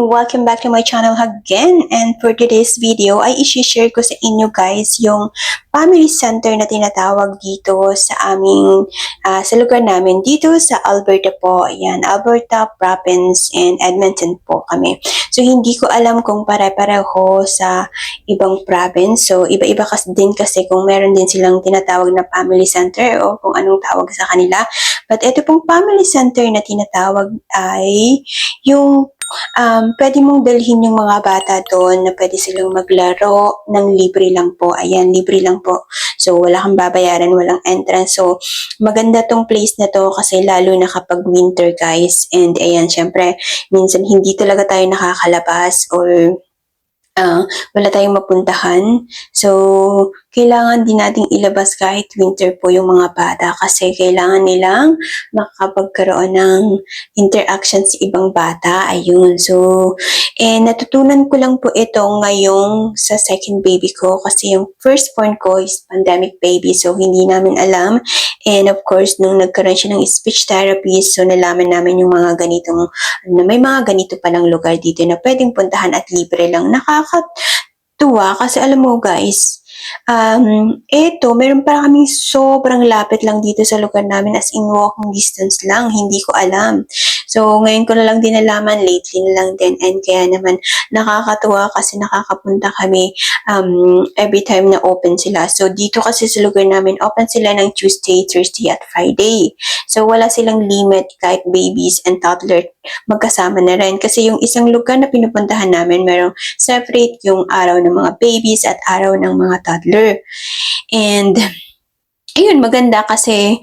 Welcome back to my channel again, and for today's video ay i-share ko sa inyo guys yung family center na tinatawag dito sa aming sa lugar namin dito sa Alberta po. Ayan, Alberta Province and Edmonton po kami. So hindi ko alam kung pare-pareho sa ibang province. So iba-iba kasi kung meron din silang tinatawag na family center o kung anong tawag sa kanila. But ito pong family center na tinatawag ay yung pwede mong dalhin yung mga bata doon na pwede silang maglaro ng libre lang po. Ayan, libre lang po. So, wala kang babayaran, walang entrance. So, maganda tong place na to kasi lalo na kapag winter guys. And ayan, syempre, minsan hindi talaga tayo nakakalabas or wala tayong mapuntahan. So, kailangan din nating ilabas kahit winter po yung mga bata kasi kailangan nilang makakapagkaroon ng interaction sa ibang bata. Ayun. So, natutunan ko lang po ito ngayong sa second baby ko kasi yung firstborn ko is pandemic baby. So, hindi namin alam. And of course, nung nagkaroon siya ng speech therapy, so nalaman namin yung mga ganitong, may mga ganito palang lugar dito na pwedeng puntahan at libre lang. Nakakatuwa kasi alam mo guys, meron pa kami sobrang lapit lang dito sa lugar namin as in walking distance lang, hindi ko alam. So, ngayon ko na lang din nalaman, lately na lang din, and kaya naman nakakatuwa kasi nakakapunta kami every time na open sila. So, dito kasi sa lugar namin, open sila ng Tuesday, Thursday, at Friday. So, wala silang limit kahit babies and toddler magkasama na rin. Kasi yung isang lugar na pinupuntahan namin, merong separate yung araw ng mga babies at araw ng mga toddler. And ayun, maganda kasi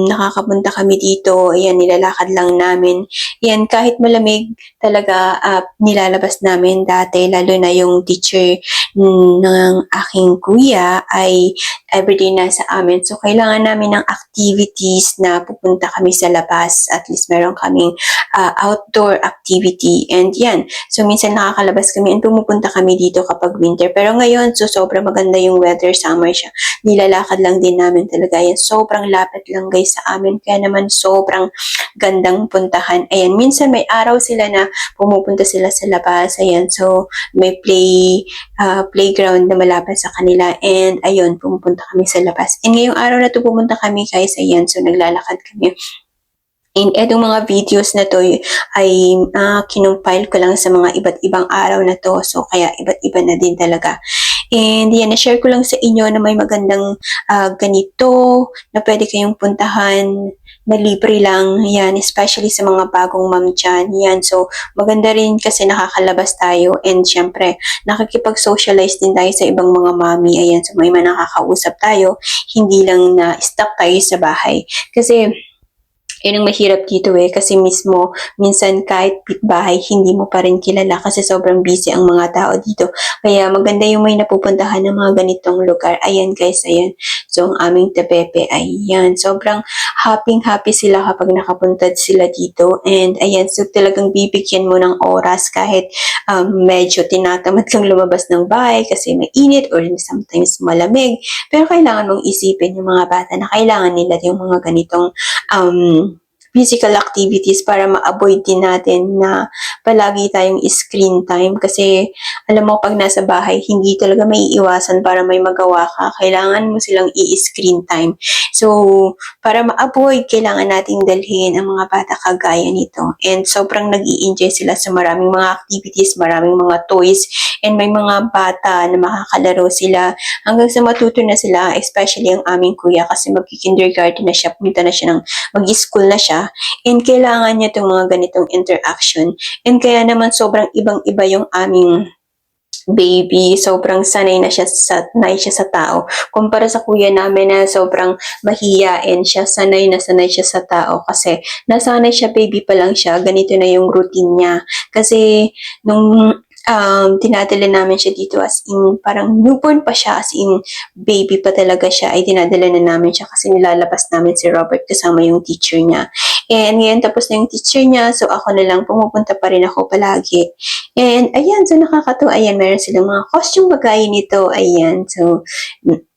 nakakapunta kami dito. Ayan, nilalakad lang namin. Ayan, kahit malamig talaga nilalabas namin dati, lalo na yung teacher ng aking kuya ay everyday nasa amin. So, kailangan namin ng activities na pupunta kami sa labas. At least meron kaming outdoor activity. And yan, so minsan nakakalabas kami and pumupunta kami dito kapag winter. Pero ngayon, so sobrang maganda yung weather, summer siya. Nilalakad lang din namin talaga yan. Sobrang lapit lang guys sa amin. Kaya naman sobrang gandang puntahan. Ayan, minsan may araw sila na pumupunta sila sa labas. Ayan, so may playground na malapit sa kanila. And ayun, pumupunta kami sa labas. And ngayong araw na to pumunta kami guys. Ayan, so naglalakad kami. And etong mga videos na to ay kinumpile ko lang sa mga iba't ibang araw na to. So, kaya iba't iba na din talaga. And yan, na-share ko lang sa inyo na may magandang ganito na pwede kayong puntahan na libre lang. Yan, especially sa mga bagong mom dyan. Yan, so maganda rin kasi nakakalabas tayo and syempre nakikipag-socialize din tayo sa ibang mga mommy. Ayan, so may nakakausap tayo. Hindi lang na stuck tayo sa bahay. Kasi yun ang mahirap dito kasi mismo, minsan kahit bahay, hindi mo pa rin kilala kasi sobrang busy ang mga tao dito. Kaya maganda yung may napupuntahan ng mga ganitong lugar. Ayan guys, ayan. So, ang aming Tepepe, ayan. Sobrang happy sila kapag nakapunta sila dito. And ayan, so talagang bibigyan mo ng oras kahit medyo tinatamad kang lumabas ng bahay kasi may init or sometimes malamig. Pero kailangan mong isipin yung mga bata na kailangan nila yung mga ganitong physical activities para ma-avoid din natin na palagi tayong screen time kasi alam mo pag nasa bahay hindi talaga may iwasan para may magawa ka, kailangan mo silang i-screen time. So, para ma-avoid, kailangan nating dalhin ang mga bata kagaya nito. And sobrang nag-i-enjoy sila sa maraming mga activities, maraming mga toys, and may mga bata na makakalaro sila hanggang sa matuto na sila, especially ang aming kuya kasi mag-kindergarten na siya, punta na siya mag-school na siya, and kailangan niya itong mga ganitong interaction. And kaya naman sobrang ibang-iba yung aming baby, sobrang sanay siya sa tao. Kumpara sa kuya namin na sobrang mahiyain siya, sanay siya sa tao kasi nasanay siya, baby pa lang siya, ganito na yung routine niya. Kasi nung dinadala namin siya dito as in, parang newborn pa siya, as in baby pa talaga siya, ay dinadala na namin siya kasi nilalabas namin si Robert kasama yung teacher niya. And ngayon tapos na yung teacher niya, so ako na lang, pumupunta pa rin ako palagi. And ayan, so nakakatuwa, ayan, meron silang mga costume bagay nito, ayan, so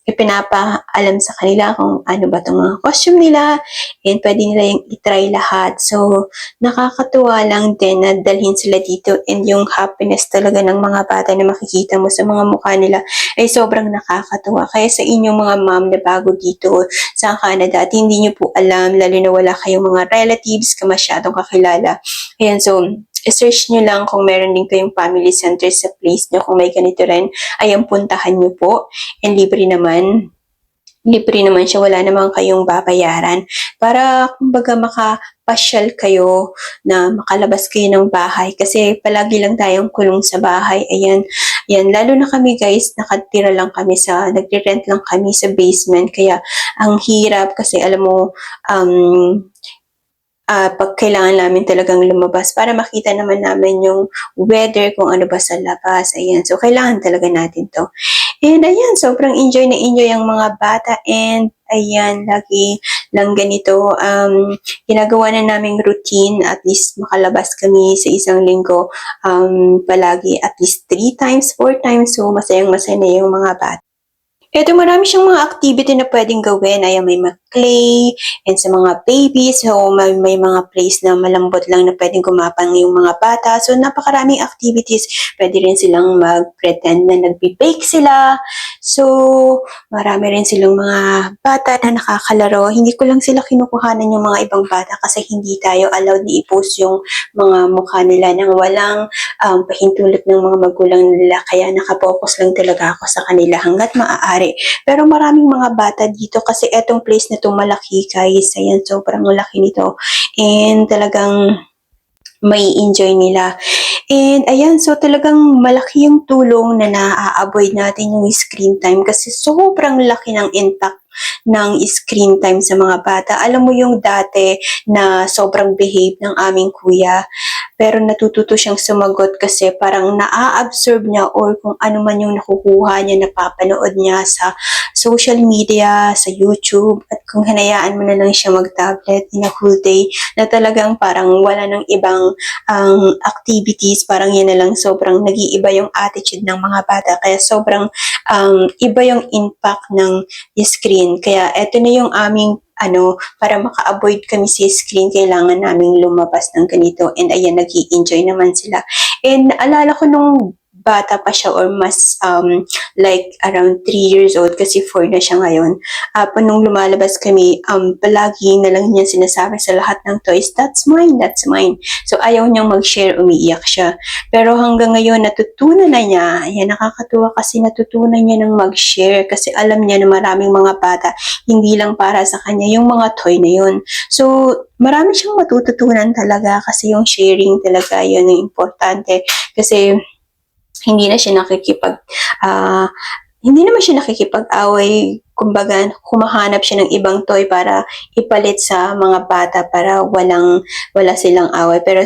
ipinapaalam sa kanila kung ano ba itong mga costume nila and pwede nila yung itry lahat. So, nakakatuwa lang din na dalhin sila dito and yung happiness talaga ng mga bata na makikita mo sa mga mukha nila ay sobrang nakakatuwa. Kaya sa inyong mga mom na bago dito sa Canada at hindi nyo po alam, lalo na wala kayong mga relatives ka masyadong kakilala. Ayan, so, search nyo lang kung meron din kayong family center sa place nyo. Kung may ganito rin, ayan, puntahan nyo po. And libre naman. Libre naman siya, wala naman kayong babayaran. Para, kumbaga, makapasyal kayo na makalabas kayo ng bahay. Kasi palagi lang tayong kulong sa bahay. Ayan, ayan. Lalo na kami guys, nagre-rent lang kami sa basement. Kaya, ang hirap kasi alam mo, pag kailangan namin talagang lumabas para makita naman namin yung weather, kung ano ba sa labas. Ayan, so kailangan talaga natin to. And ayan, sobrang enjoy na enjoy ang mga bata and ayan, lagi lang ganito. Ginagawa na naming routine, at least makalabas kami sa isang linggo palagi at least 3 times, 4 times. So masayang masaya na yung mga bata. Eto, marami siyang mga activity na pwedeng gawin. Ayan, may mag-play, and sa mga babies, so may mga place na malambot lang na pwedeng gumapang yung mga bata. So, napakaraming activities. Pwede rin silang mag-pretend na nagbe-bake sila. So, marami rin silang mga bata na nakakalaro. Hindi ko lang sila kinukuhanan yung mga ibang bata kasi hindi tayo allowed na i-post yung mga mukha nila nang walang pahintulot ng mga magulang nila. Kaya nakapokus lang talaga ako sa kanila hanggat maaari. Pero maraming mga bata dito kasi etong place na to malaki guys. Ayan, sobrang malaki nito. And talagang may enjoy nila. And ayan, so talagang malaki yung tulong na na-avoid natin yung screen time kasi sobrang laki ng impact ng screen time sa mga bata. Alam mo yung dati na sobrang behave ng aming kuya, pero natututo siyang sumagot kasi parang naa-absorb niya or kung ano man yung nakukuha niya, napapanood niya sa social media, sa YouTube, at kung hinayaan mo na lang siya mag-tablet in a whole day, na talagang parang wala ng ibang activities, parang yun na lang, sobrang nag-iiba yung attitude ng mga bata, kaya sobrang iba yung impact ng screen. Kaya eto na yung aming para maka-avoid kami sa screen, kailangan naming lumabas ng ganito. And ayan, nag-i-enjoy naman sila. And alala ko nung bata pa siya or mas like around 3 years old kasi 4 na siya ngayon. Nung lumalabas kami, palagi na lang niya sinasabi sa lahat ng toys, that's mine, that's mine. So ayaw niyang mag-share, umiiyak siya. Pero hanggang ngayon, natutunan na niya. Ayan, nakakatuwa kasi natutunan niya ng mag-share kasi alam niya na maraming mga bata, hindi lang para sa kanya yung mga toy na yun. So, marami siyang matututunan talaga kasi yung sharing talaga yun ang importante. Kasi hindi na siya hindi naman siya nakikipag-away. Kumbaga, humahanap siya ng ibang toy para ipalit sa mga bata para wala silang away. Pero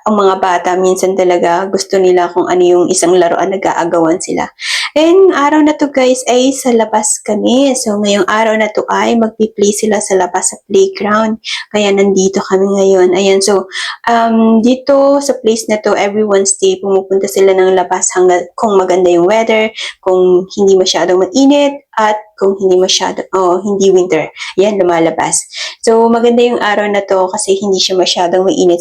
ang mga bata, minsan talaga gusto nila kung ano yung isang laruan, nag-aagawan sila. And araw na to guys ay sa labas kami. So ngayong araw na to ay magpi-play sila sa labas sa playground. Kaya nandito kami ngayon. Ayan, so dito sa place na to, every Wednesday pumupunta sila ng labas hanggang kung maganda yung weather, kung hindi masyadong mainit, at kung hindi winter. Yan, lumalabas. So, maganda yung araw na to kasi hindi siya masyadong mainit.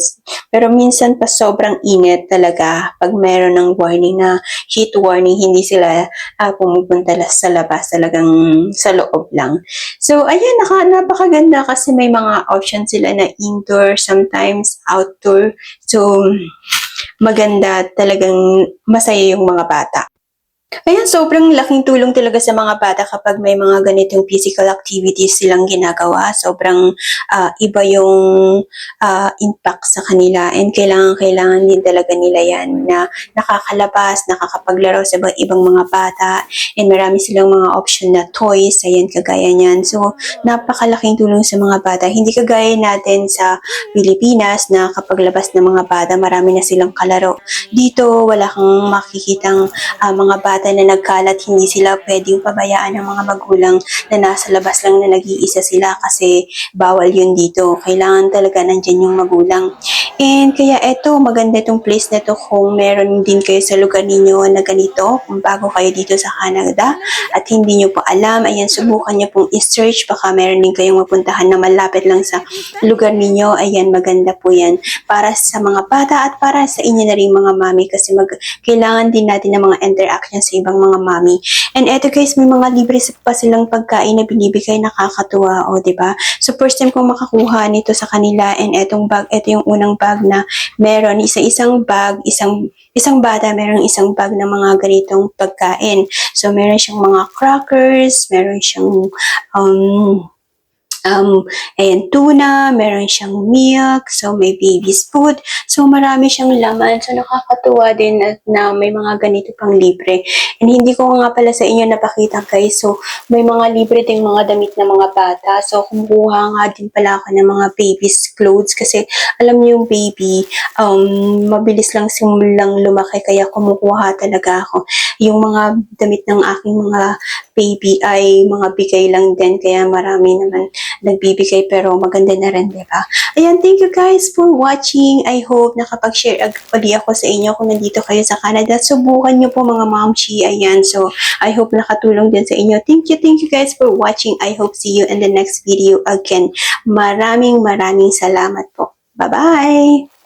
Pero minsan pa sobrang init talaga pag meron ng warning na heat warning, hindi sila pumupunta sa labas, talagang sa loob lang. So, ayan, napakaganda kasi may mga options sila na indoor, sometimes outdoor. So, maganda, talagang masaya yung mga bata. Ayan, sobrang laking tulong talaga sa mga bata kapag may mga ganitong physical activities silang ginagawa. Sobrang iba yung impact sa kanila and kailangan din talaga nila yan na nakakalabas, nakakapaglaro sa ibang mga bata, and marami silang mga option na toys, ayan, kagaya niyan. So, napakalaking tulong sa mga bata. Hindi kagaya natin sa Pilipinas na kapag labas ng mga bata, marami na silang kalaro. Dito, wala kang makikitang mga bata bata na nagkalat, hindi sila pwedeng pabayaan ng mga magulang na nasa labas lang na nag-iisa sila kasi bawal yun dito. Kailangan talaga nandyan yung magulang. And kaya eto, maganda itong place na to kung meron din kayo sa lugar ninyo na ganito, kung bago kayo dito sa Canada at hindi nyo pa alam, ayan, subukan nyo pong i-search, baka meron din kayong mapuntahan na malapit lang sa lugar ninyo. Ayan, maganda po yan para sa mga bata at para sa inyo na rin mga mami kasi kailangan din natin ng mga interaction sa ibang mga mami. And eto guys, may mga libre pa silang pagkain na binibigay, nakakatuwa, o diba? So first time kong makakuha nito sa kanila, and etong bag, eto yung unang bag na meron, isang bag, isang bata, meron isang bag na mga ganitong pagkain. So meron siyang mga crackers, meron siyang ayan, tuna, meron siyang milk, so may baby's food, so marami siyang laman, so nakakatuwa din na may mga ganito pang libre. And hindi ko nga pala sa inyo napakita guys, so may mga libre ding mga damit na mga bata, so kumukuha nga din pala ako ng mga baby's clothes kasi alam niyo yung baby, mabilis lang simulang lumaki, kaya kumukuha talaga ako. Yung mga damit ng aking mga baby ay mga bigay lang din, kaya marami naman nagbibigay pero maganda na rin, di ba? Ayan, thank you guys for watching. I hope nakapag-share uli ako sa inyo kung nandito kayo sa Canada. Subukan nyo po mga momchi. Ayan, so I hope nakatulong din sa inyo. Thank you guys for watching. I hope see you in the next video again. Maraming salamat po. Bye-bye!